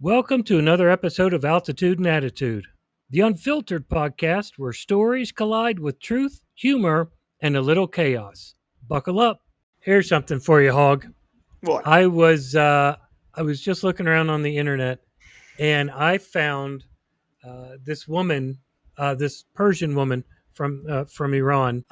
Welcome to another episode of Altitude and Attitude, the unfiltered podcast where stories collide with truth, humor, and a little chaos. Buckle up. Here's something for you, Hog. What? I was just looking around on the internet, and I found this woman, this Persian woman from Iran,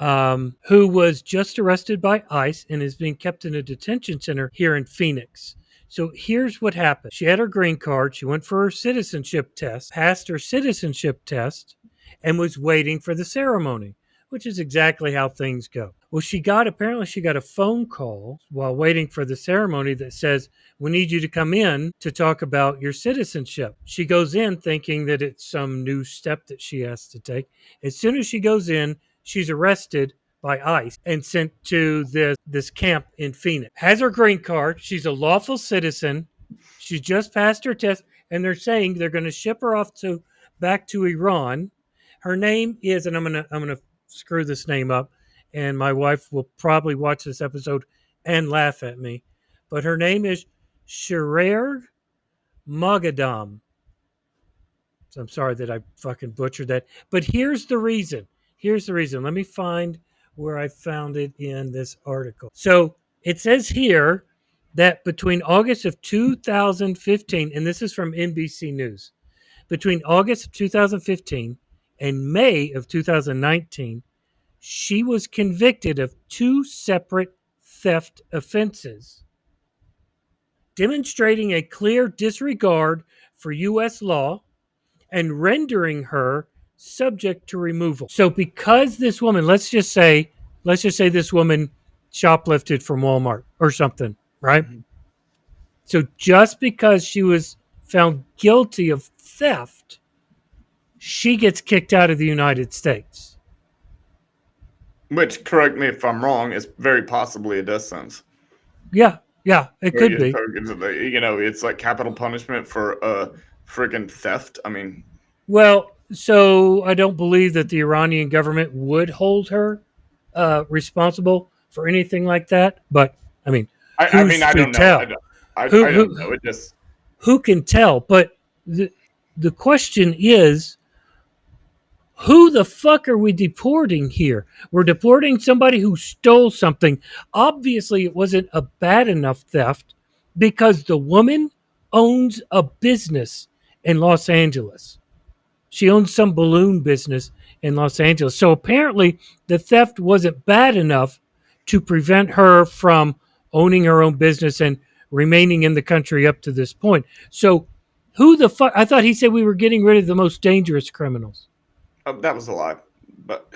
who was just arrested by ICE and is being kept in a detention center here in Phoenix. So here's what happened. She had her green card. She went for her citizenship test, passed her citizenship test, and was waiting for the ceremony, which is exactly how things go. Well, apparently she got a phone call while waiting for the ceremony that says, "We need you to come in to talk about your citizenship." She goes in thinking that it's some new step that she has to take. As soon as she goes in, she's arrested by ICE and sent to this camp in Phoenix. Has her green card. She's a lawful citizen. She just passed her test, and they're saying they're going to ship her off to back to Iran. Her name is, and I'm gonna screw this name up, and my wife will probably watch this episode and laugh at me. But her name is Sherer Mogadam. So I'm sorry that I fucking butchered that. But here's the reason. Here's the reason. Let me find where I found it in this article. So it says here that between August of 2015, and this is from NBC News, between August of 2015 and May of 2019, she was convicted of two separate theft offenses, demonstrating a clear disregard for U.S. law and rendering her subject to removal. So because this woman, let's just say this woman shoplifted from Walmart or something, right? Mhm. So just because she was found guilty of theft, she gets kicked out of the United States. Which, correct me if I'm wrong, is very possibly a death sentence. Yeah, yeah, it could be. It's like capital punishment for friggin' theft. I mean, Well, so I don't believe that the Iranian government would hold her responsible for anything like that. But I mean, who's I to don't know. tell? I Who don't who know. It just who can tell? But the question is, who the fuck are we deporting here? We're deporting somebody who stole something. Obviously, it wasn't a bad enough theft because the woman owns a business in Los Angeles. She owns some balloon business in Los Angeles. So apparently, the theft wasn't bad enough to prevent her from owning her own business and remaining in the country up to this point. So, who the fuck? I thought he said we were getting rid of the most dangerous criminals. that was a lie. But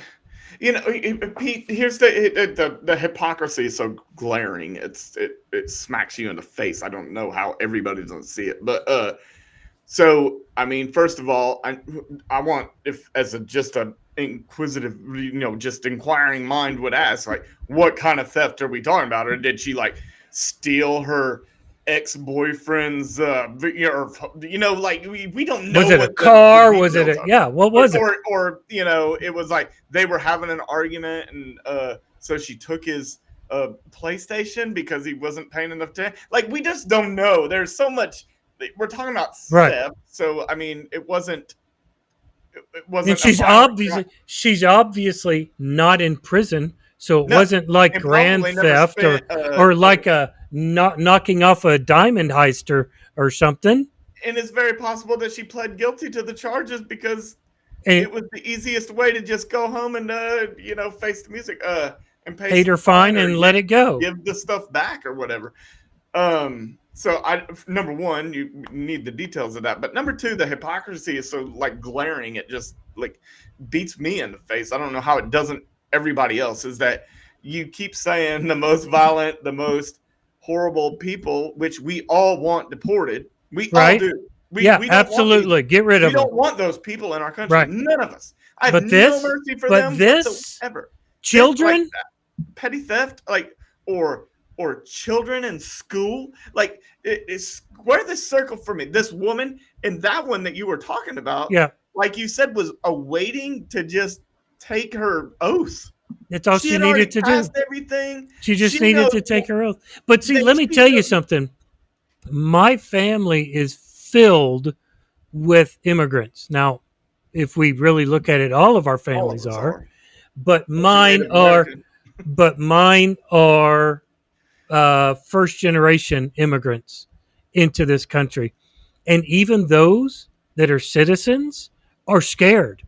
Pete, here's the hypocrisy is so glaring. It smacks you in the face. I don't know how everybody doesn't see it, but So, I mean, first of all, I want, if as a just a inquisitive, just inquiring mind would ask, like, what kind of theft are we talking about? Or did she like steal her ex-boyfriend's, like we don't know Was it a what the car? Was it details a, are. yeah, what Or, was it? or, or, it was like they were having an argument, and so she took his PlayStation because he wasn't paying enough attention. Like, we just don't know. There's so much. We're talking about Right. theft, so I mean, it wasn't. It And wasn't a she's violent crime. obviously not in prison, so it No, wasn't like and grand probably never theft spent. or like a not knocking off a diamond heist or something. And it's very possible that she pled guilty to the charges because And it was the easiest way to just go home and face the music, and pay paid some her fine fine or and let it go. give the stuff back or whatever. So number one, you need the details of that, but number two, the hypocrisy is so like glaring. It just like beats me in the face. I don't know how it doesn't everybody else. Is that you keep saying the most violent, the most horrible people, which we all want deported. We all Right? do. Yeah, We don't want these. absolutely. Get rid We of them. don't want those people in our country. Right. None of us. I have But no this, mercy for but them this, whatsoever. This like children, petty theft, like or children in school, like it's square this circle for me. This woman and that one that you were talking about, yeah, like you said, was awaiting to just take her oath. that's all She she had already needed to do. passed everything. She just She needed knows to take her oath. But see, that let me she tell you knows. something. My family is filled with immigrants. Now, if we really look at it, all of our All of families us are, are. but If you're mine Native are, American, but mine are first generation immigrants into this country. And even those that are citizens are scared.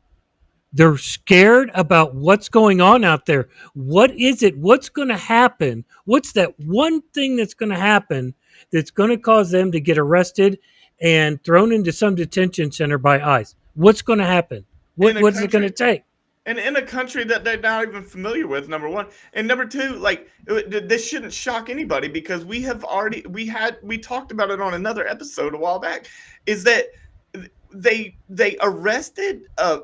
They're scared about what's going on out there. What is it? What's going to happen? What's that one thing that's going to happen that's going to cause them to get arrested and thrown into some detention center by ICE? What's going to happen? in a What is it going to country take? and in a country that they're not even familiar with, number one, and number two, like this shouldn't shock anybody because we talked about it on another episode a while back, is that they arrested a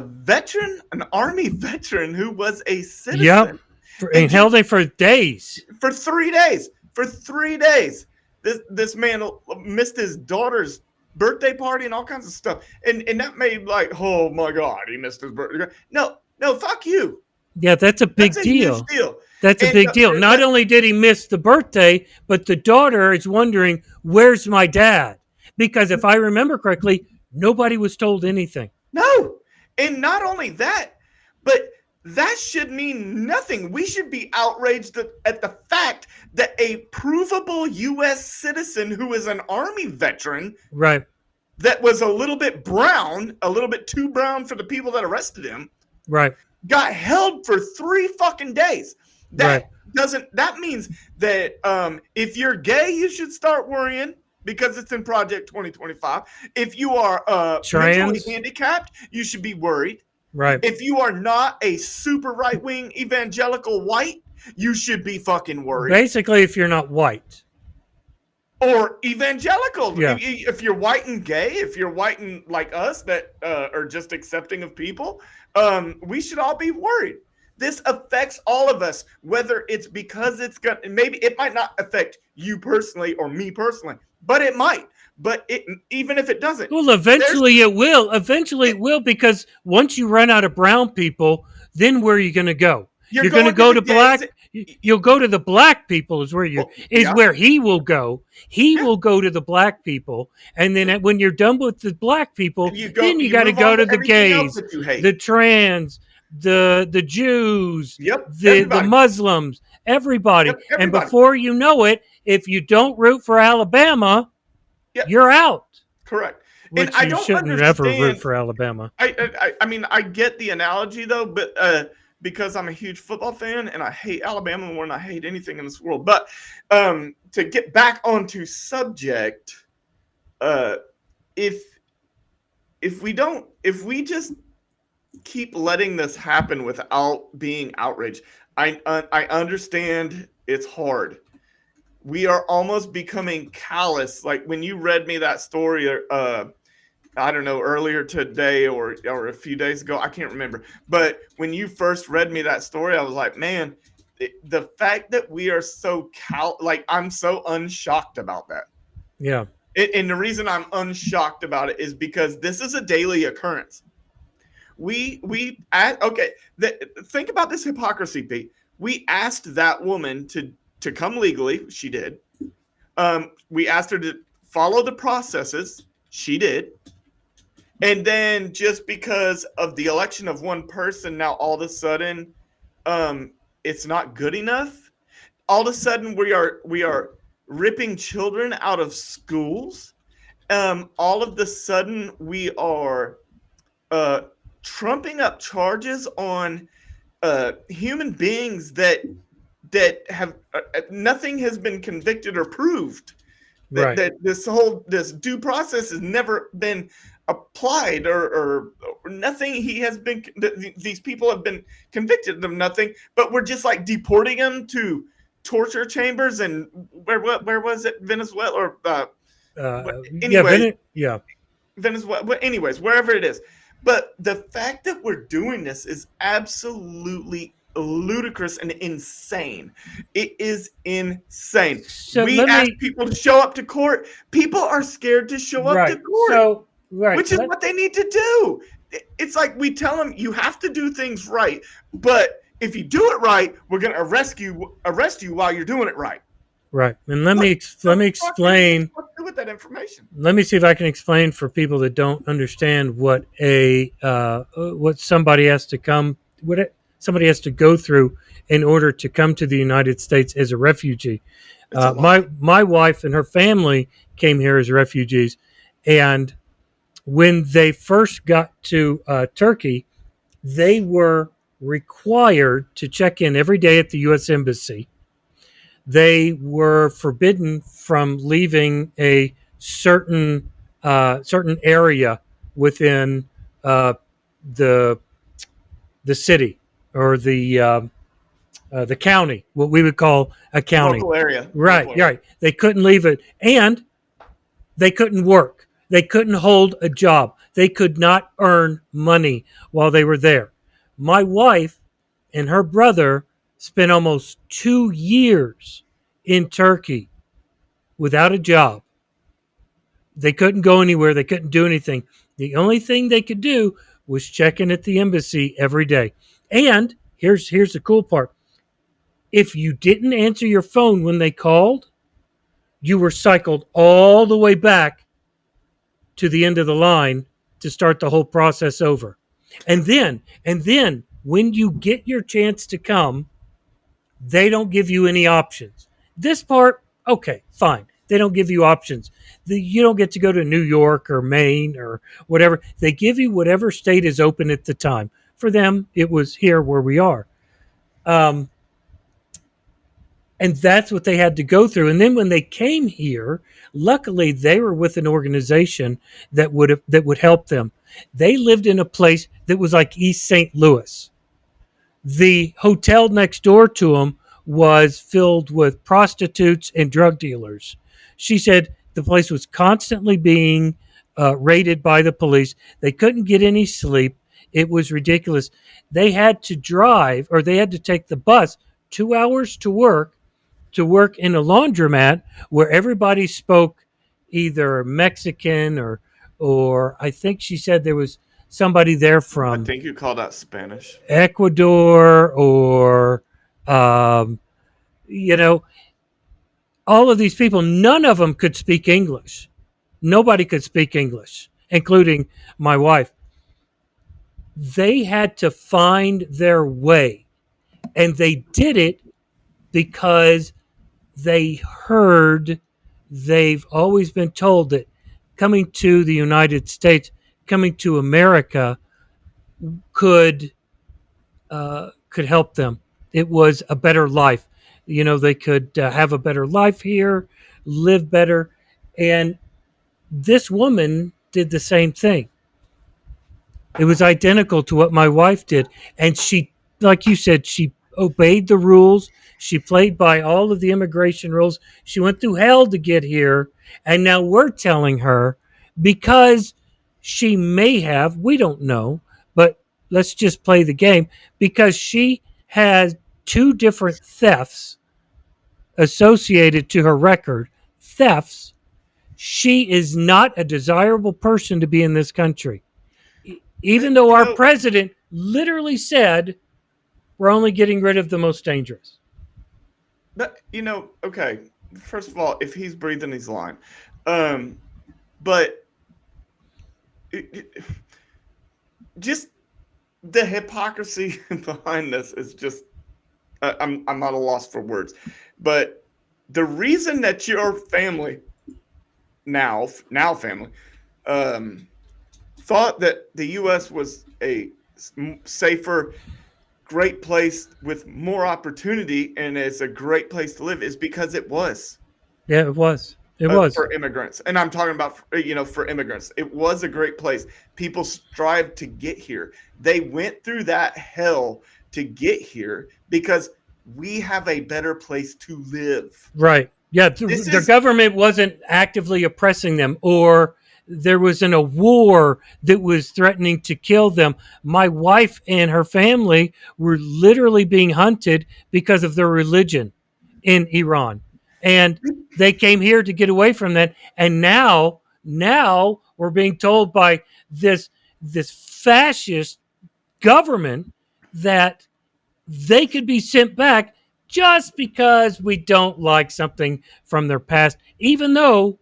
veteran, an army veteran who was a Yep. citizen, and And held it for days. for 3 days. For 3 days, this man missed his daughter's birthday party and all kinds of stuff, and that made like, oh my god, he missed his birthday. No, no, fuck you. Yeah, that's a That's big a huge deal. deal. That's a And big deal. Not only did he miss the birthday, but the daughter is wondering, where's my dad? Because if I remember correctly, nobody was told anything. no, and not only that, but that should mean nothing. We should be outraged at the fact that a provable U.S. citizen who is an army veteran Right, that was a little bit brown, a little bit too brown for the people that arrested him, right, got held for 3 fucking days. right. That means that if you're gay, you should start worrying because it's in Project 2025. If you are mentally Trans, handicapped, you should be worried. right. If you are not a super right wing evangelical white, you should be fucking worried. Basically, if you're not white. Or evangelical. Yeah. If you're white and gay, if you're white and like us that are just accepting of people, we should all be worried. This affects all of us, whether it's because it's going to, maybe it might not affect you personally or me personally, but it might. But even if it doesn't, Well, eventually it will. Eventually it will, because once you run out of brown people, then where are you going to go? you're You're going to going to go the to gays. black. You'll go to the black people. Well, Is yeah, where he will go. He yeah. will go to the black people, and then when you're done with the black people, then you You got to move go on to to the everything else gays, that you hate. the trans, the Jews, Yep, the everybody. Muslims, everybody. Yep, And everybody. before you know it, if you don't root for Alabama, Yep, you're out. correct. And Which I you don't shouldn't ever root understand. for Alabama. I mean, I get the analogy though, but because I'm a huge football fan and I hate Alabama more than I hate anything in this world. But to get back onto subject, uh, if if we just keep letting this happen without being outraged, I understand it's hard. We are almost becoming callous. Like when you read me that story, I don't know, earlier today or a few days ago, I can't remember. But when you first read me that story, I was like, man, the fact that we are so like I'm so unshocked about that. Yeah. And the reason I'm unshocked about it is because this is a daily occurrence. Okay. Think about this hypocrisy, Pete. We asked that woman to come legally. She did. We asked her to follow the processes. She did. And then just because of the election of one person, now all of a sudden, it's not good enough. All of a sudden, we are ripping children out of schools. All of the sudden, we are trumping up charges on human beings that have nothing has been convicted or proved. Right. That this due process has never been applied or nothing. He has been these people have been convicted of nothing, but we're just like deporting them to torture chambers and where was it, Venezuela or Yeah. anyways, Yeah. Venezuela, anyways, wherever it is. But the fact that we're doing this is absolutely ludicrous and insane. It is insane. So We let ask me. people to show up to court. People are scared to show up to Right. court, Right. which is what they need to do. It's like we tell them you have to do things right, but if you do it right, we're going to arrest you while you're doing it right. Right. And What let the me fuck are you explain. supposed to do with that information? Let me see if I can explain for people that don't understand what somebody has to somebody has to go through in order to come to the United States as a refugee. It's a My wife and her family came here as refugees, and when they first got to Turkey, they were required to check in every day at the U.S. Embassy. They were forbidden from leaving a certain area within uh, the the city or the county, what we would call a county. local area. Right, Local area. right. They couldn't leave it, and they couldn't work. They couldn't hold a job. They could not earn money while they were there. My wife and her brother spent almost 2 years in Turkey without a job. They couldn't go anywhere. They couldn't do anything. The only thing they could do was check in at the embassy every day. And here's the cool part. If you didn't answer your phone when they called, you were cycled all the way back to the end of the line to start the whole process over. And then when you get your chance to come, they don't give you any options. This part, okay, fine. They don't give you options. You don't get to go to New York or Maine or whatever. They give you whatever state is open at the time. For them, it was here where we are. Um, and that's what they had to go through. And then when they came here, luckily they were with an organization that would help them. They lived in a place that was like East St. Louis. The hotel next door to him was filled with prostitutes and drug dealers. She said the place was constantly being raided by the police. They couldn't get any sleep. It was ridiculous. They had to drive or they had to take the bus 2 hours to work in a laundromat where everybody spoke either Mexican or I think she said there was somebody there I from think you call that Spanish. Ecuador or um, you know all of these people. None of them could speak English. Nobody could speak English, including my wife. They had to find their way, and they did it because they heard. They've always been told that coming to the United States, coming to America, could could help them. It was a better life. They could have a better life here, live better. And this woman did the same thing. It was identical to what my wife did. And she, like you said, she obeyed the rules. She played by all of the immigration rules. She went through hell to get here. And now we're telling her because she may have, we don't know, but let's just play the game because she has two different thefts associated to her record. Thefts. She is not a desirable person to be in this country even though You our know, president literally said we're only getting rid of the most dangerous. okay. First of all, if he's breathing, he's lying. Um, but just the hypocrisy behind this is just I'm not a loss for words. But the reason that your family now family um, thought that the U.S. was a safer, great place with more opportunity and is a great place to live is because it was Yeah, it was. It was. for immigrants. And I'm talking about for immigrants. It was a great place. People strived to get here. They went through that hell to get here because we have a better place to live. Right. Yeah, This their is government wasn't actively oppressing them or there wasn't a war that was threatening to kill them. My wife and her family were literally being hunted because of their religion in Iran. And they came here to get away from that. And now we're being told by this fascist government that they could be sent back just because we don't like something from their past, even though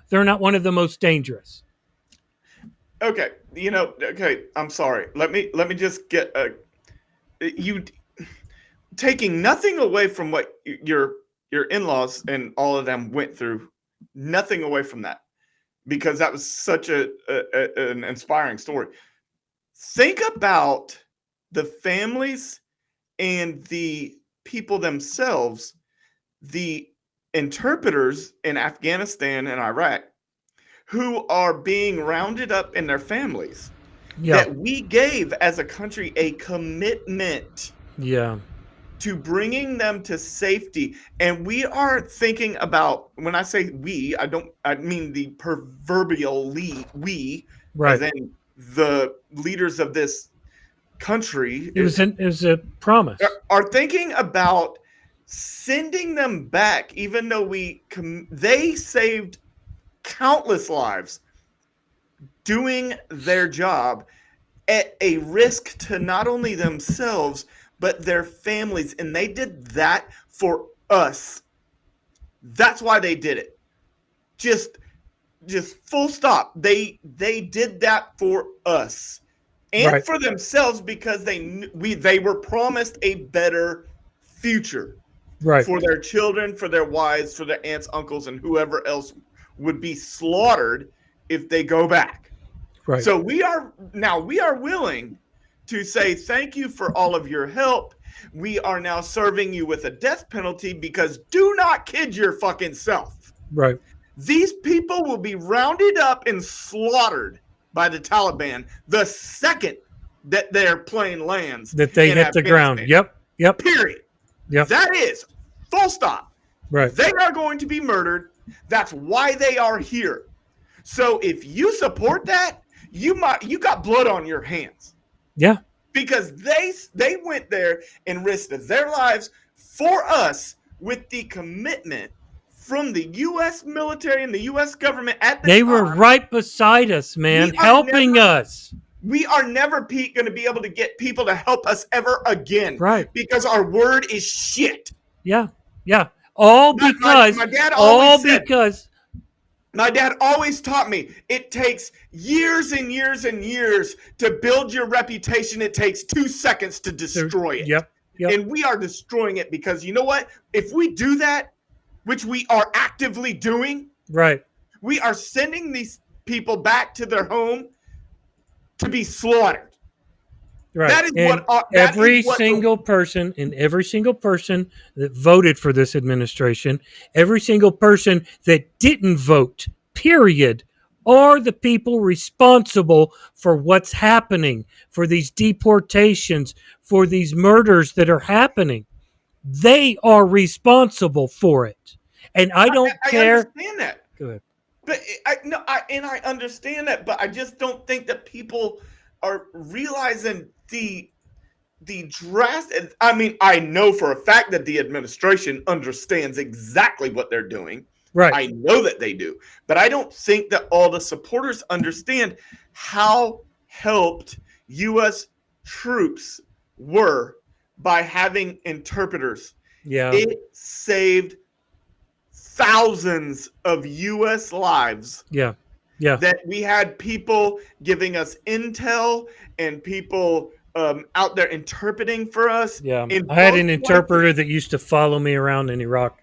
they're not one of the most dangerous. Okay, okay, I'm sorry. Let me just get you taking nothing away from what your in-laws and all of them went through. Nothing away from that, because that was such an inspiring story. Think about the families and the people themselves, the interpreters in Afghanistan and Iraq who are being rounded up in their families, Yeah, that we gave as a country a commitment yeah, to bringing them to safety. And we are thinking about, when I say we, I mean the proverbial we, as right. in the leaders of this country, It was a promise. are thinking about sending them back, even though they saved countless lives doing their job at a risk to not only themselves but their families, and they did that for us. That's why they did it. Just full stop. They did that for us and Right, for themselves, because they were promised a better future right, for their children, for their wives, for their aunts, uncles, and whoever else would be slaughtered if they go back. right. So we are willing to say thank you for all of your help. We are now serving you with a death penalty, because do not kid your fucking self. Right. These people will be rounded up and slaughtered by the Taliban the second that their plane lands That they in hit the ground. Afghanistan. Yep. Yep. Period. Yep. That is full stop. Right. They are going to be murdered. That's why they are here. So if you support that, you got blood on your hands, Yeah. because they went there and risked their lives for us, with the commitment from the U.S. military and the U.S. government at the They were time. right beside us, man, We are helping never us. we are never, Pete, going to be able to get people to help us ever again, Right. because our word is shit. Yeah. Yeah. All because, My dad all always said, because, my dad always taught me, it takes years and years and years to build your reputation. It takes 2 seconds to destroy it. yep. Yep. And we are destroying it, because you know what? If we do that, which we are actively doing, Right. we are sending these people back to their home to be slaughtered. Right. That is And that is what every single person that voted for this administration, every single person that didn't vote, period, are the people responsible for what's happening, for these deportations, for these murders that are happening. They are responsible for it. And I don't I care. understand that. Go ahead. But I understand that, but I just don't think that people are realizing the drastic. I mean, I know for a fact that the administration understands exactly what they're doing. Right. I know that they do, but I don't think that all the supporters understand how helped U.S. troops were by having interpreters. Yeah. It saved thousands of U.S. lives, Yeah. Yeah. that we had people giving us intel and people out there interpreting for us Yeah. in I had both an interpreter places. that used to follow me around in Iraq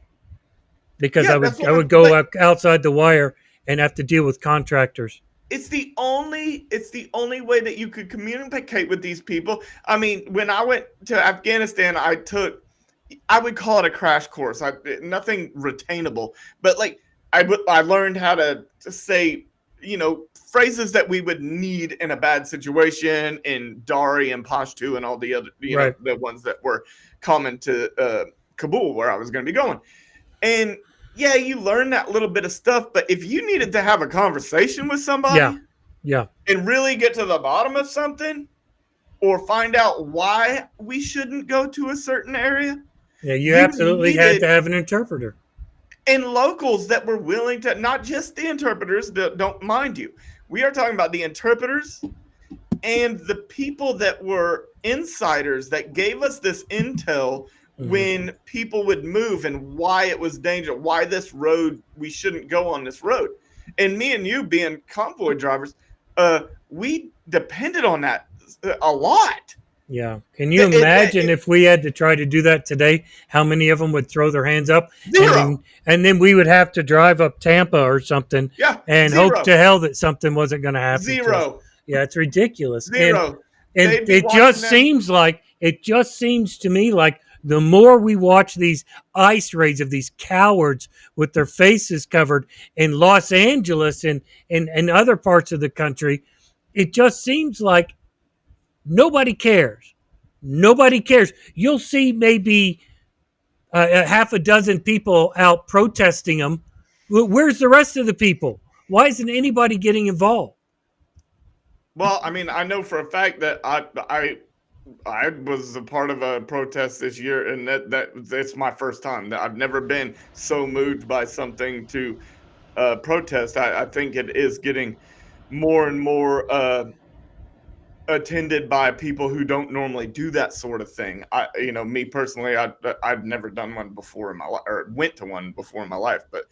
because Yeah, I that's would what I I'm would go like. outside the wire and have to deal with contractors. It's the only way that you could communicate with these people. I mean, when I went to Afghanistan, I would call it a crash course. Nothing retainable, but like I learned how to say, phrases that we would need in a bad situation in Dari and Pashto and all the other, Right. the ones that were common to Kabul, where I was going to be going. And yeah, you learn that little bit of stuff, but if you needed to have a conversation with Yeah. somebody Yeah. and really get to the bottom of something, or find out why we shouldn't go to a certain area, Yeah. You you absolutely had needed, to have an interpreter. and locals that were willing to, not just the interpreters, don't mind you. We are talking about the interpreters and the people that were insiders that gave us this intel Mhm. when people would move and why it was dangerous, why this road, we shouldn't go on this road. And me and you being convoy drivers, we depended on that a lot. Yeah. Can you imagine It if we had to try to do that today? How many of them would throw their hands up, and zero. then we would have to drive up Tampa or something Yeah, and hope zero. to hell that something wasn't going to happen to us. Zero. Yeah, it's ridiculous. Zero. And They'd be watching them. it just seems to me like the more we watch these ice raids of these cowards with their faces covered in Los Angeles and other parts of the country, it just seems like nobody cares. Nobody cares. You'll see maybe a half a dozen people out protesting them. Where's the rest of the people? Why isn't anybody getting involved? Well, I mean, I know for a fact that I was a part of a protest this year, and that it's my first time. I've never been so moved by something to protest. I think it is getting more and more attended by people who don't normally do that sort of thing. Me personally, I've never done one before in my life, or went to one before in my life. But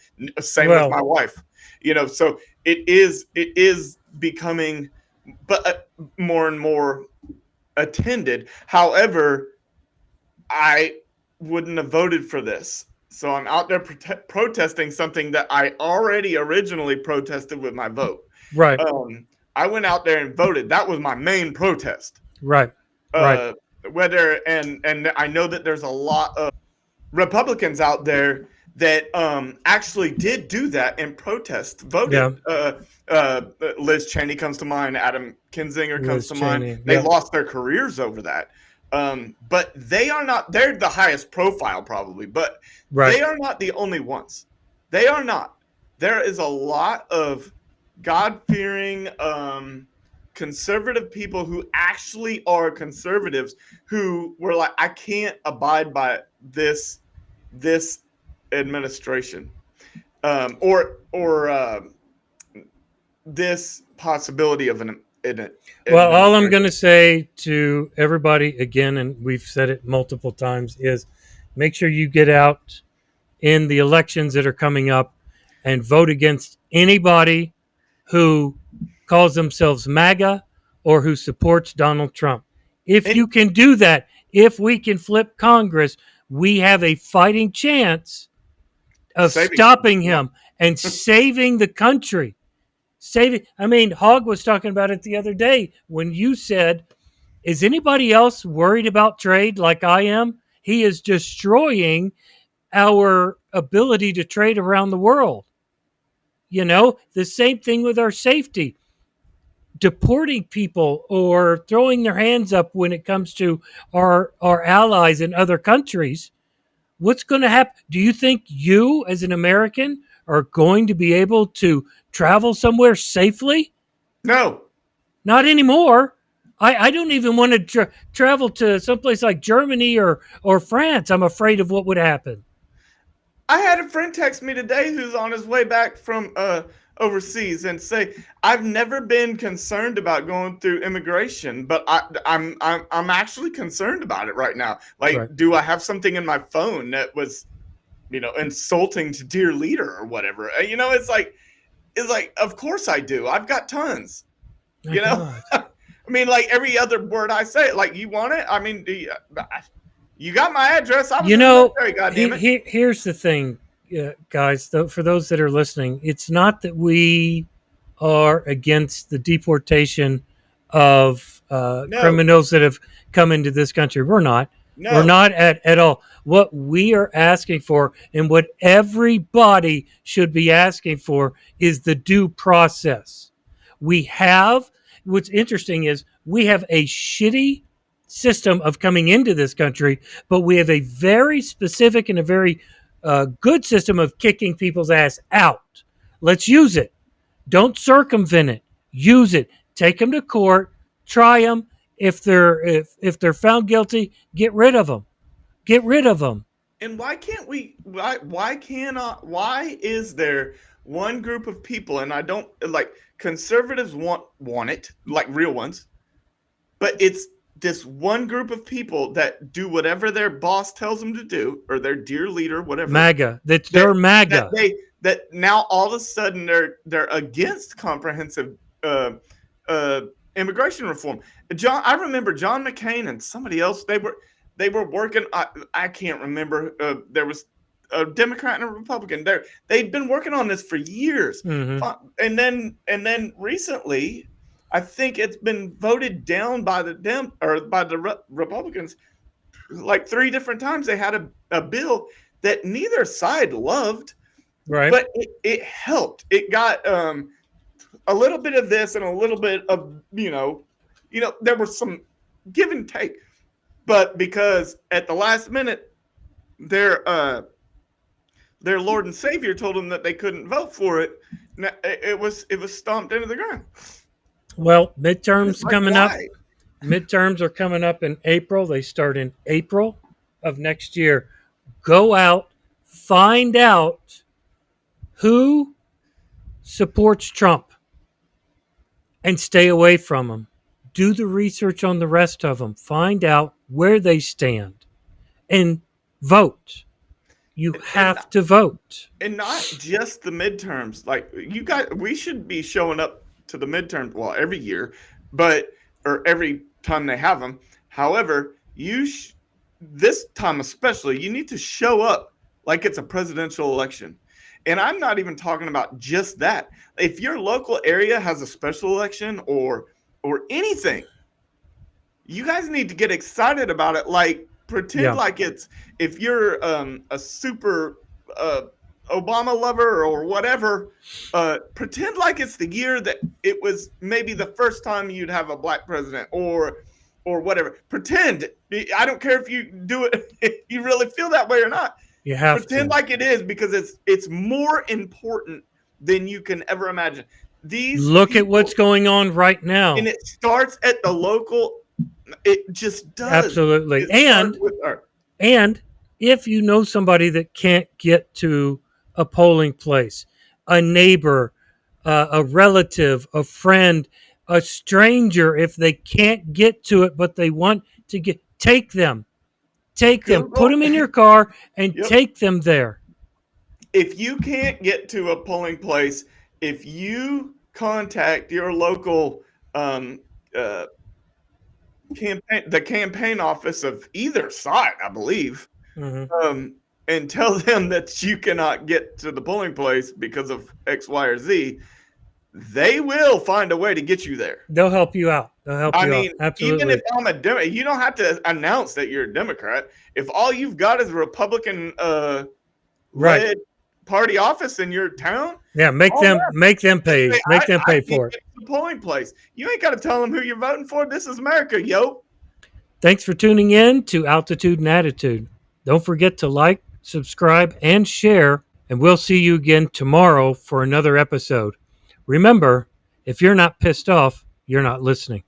same with Well, my wife. So it is becoming, but more and more attended. However, I wouldn't have voted for this. So I'm out there protesting something that I already originally protested with my vote. right, I went out there and voted. That was my main protest. right, right. Uh, whether and I know that there's a lot of Republicans out there that actually did do that and protest, Yeah, voted. Liz Cheney comes to mind. Adam Kinzinger comes Liz to mind. Cheney. They Yeah, lost their careers over that. But they are not. They're the highest profile probably, but right. they are not the only ones. They are not. There is a lot of God fearing, conservative people who actually are conservatives who were like, I can't abide by this administration, or this possibility of an Well, all I'm going administration. to say to everybody again, and we've said it multiple times, is make sure you get out in the elections that are coming up and vote against anybody who calls themselves MAGA or who supports Donald Trump. If And you can do that, if we can flip Congress, we have a fighting chance of saving stopping him and saving the country. Saving, I mean, Hogg was talking about it the other day when you said, is anybody else worried about trade like I am? He is destroying our ability to trade around the world. You know, the same thing with our safety. Deporting people or throwing their hands up when it comes to our allies in other countries. What's going to happen? Do you think you, as an American, are going to be able to travel somewhere safely? no, Not anymore. I don't even want to travel to someplace like Germany or France. I'm afraid of what would happen. I had a friend text me today who's on his way back from overseas and say, I've never been concerned about going through immigration, but I'm actually concerned about it right now. Right. Like, do I have something in my phone that was, insulting to dear leader or whatever? It's like of course I do. I've got tons. My You know, God. I mean, like every other word I say, like you want it. I mean, you got my address. I was You in the know, military. Goddamn it. here's the thing, guys. For those that are listening, it's not that we are against the deportation of No, criminals that have come into this country. We're not. We're no. not at all. What we are asking for, and what everybody should be asking for, is the due process. We have, what's interesting is we have a shitty system of coming into this country, but we have a very specific and a very good system of kicking people's ass out. Let's use it. Don't circumvent it. Use it. Take them to court. Try them. If they're found guilty, get rid of them. Get rid of them. And why can't we? Why cannot? Why is there one group of people? And I don't like conservatives want it, like real ones. but it's this one group of people that do whatever their boss tells them to do, or their dear leader, whatever, MAGA. That's that their that MAGA. they that now all of a sudden they're against comprehensive uh, uh, immigration reform. I remember John McCain and somebody else. They were working. I can't remember. There was a Democrat and a Republican. They'd been working on this for years, Mm-hmm. and then recently, I think it's been voted down by the Republicans like three different times. They had a bill that neither side loved, Right. but it helped. It got a little bit of this and a little bit of there was some give and take, but because at the last minute their Lord and Savior told them that they couldn't vote for it, it was stomped into the ground. Well, It's midterms like, coming up. why? Midterms are coming up in April. They start in April of next year. Go out, find out who supports Trump, and stay away from them. Do the research on the rest of them. Find out where they stand and vote. You And have to vote. and not just the midterms. Like we should be showing up to the midterms, well, every year, but or every time they have them. However, this time especially, you need to show up like it's a presidential election. And I'm not even talking about just that. If your local area has a special election or anything, you guys need to get excited about it. Like pretend Yeah. like it's if you're a super uh, Obama lover or whatever. Pretend like it's the year that it was maybe the first time you'd have a black president or whatever. Pretend. I don't care if you do it. If you really feel that way or not. You have Pretend to. like it is because it's more important than you can ever imagine. These Look at people, what's going on right and now. it starts at the local. It just does. Absolutely. It starts with our. And if you know somebody that can't get to a polling place, a neighbor, a relative, a friend, a stranger, if they can't get to it but they want to get, take them, put Google. them in your car and Yep. take them there. If you can't get to a polling place, if you contact your local um, uh, the campaign office of either side, I believe, Mm-hmm. and tell them that you cannot get to the polling place because of X, Y, or Z, they will find a way to get you there. They'll help you out. They'll help I you out. mean, even if Absolutely. I'm a Democrat, you don't have to announce that you're a Democrat. If all you've got is a Republican Right. led party office in your town, Yeah. all that, Make them pay. say, Make them I pay can't for it. get to the polling place. You ain't got to tell them who you're voting for. This is America, yo. Thanks for tuning in to Altitude and Attitude. Don't forget to like, subscribe, and share, and we'll see you again tomorrow for another episode. Remember, if you're not pissed off, you're not listening.